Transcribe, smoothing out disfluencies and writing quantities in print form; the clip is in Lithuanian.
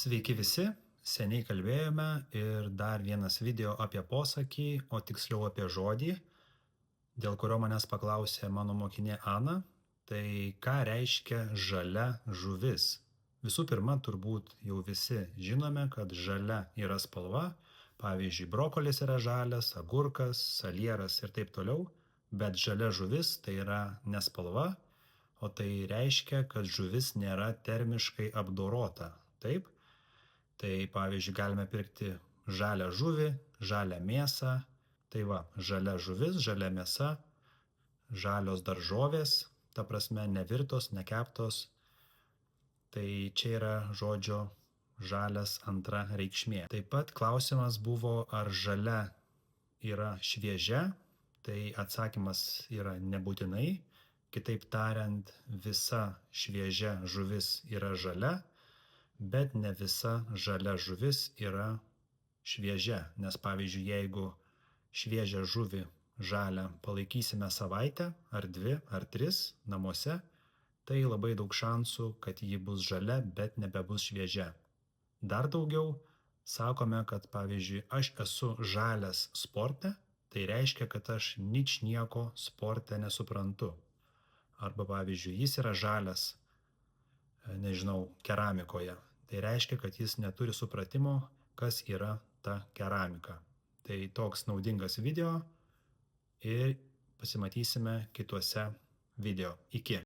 Sveiki visi, seniai kalbėjome ir dar vienas video apie posakį, o tiksliau apie žodį, dėl kurio manęs paklausė mano mokinė Ana, tai ką reiškia žalia žuvis? Visų pirma, turbūt jau visi žinome, kad žalia yra spalva, pavyzdžiui, brokolis yra žalias, agurkas, salieras ir taip toliau, bet žalia žuvis tai yra ne spalva, o tai reiškia, kad žuvis nėra termiškai apdorota, taip? Tai pavyzdžiui, galime pirkti žalią žuvį, žalią mėsą, tai va, žalia žuvis, žalia mėsa, žalios daržovės, ta prasme nevirtos, nekeptos, tai čia yra žodžio žalias antra reikšmė. Taip pat klausimas buvo, ar žalia yra šviežia, tai atsakymas yra nebūtinai, kitaip tariant, visa šviežia žuvis yra žalia, bet ne visa žalia žuvis yra šviežia, nes pavyzdžiui, jeigu šviežią žuvį žalią palaikysime savaitę, ar 2, ar 3 namuose, tai labai daug šansų, kad ji bus žalia, bet nebebus šviežia. Dar daugiau, sakome, kad pavyzdžiui, aš esu žalias sporte, tai reiškia, kad aš ničnieko sporte nesuprantu. Arba pavyzdžiui, jis yra žalias, nežinau, keramikoje. Tai reiškia, kad jis neturi supratimo, kas yra ta keramika. Tai toks naudingas video ir pasimatysime kituose video. Iki.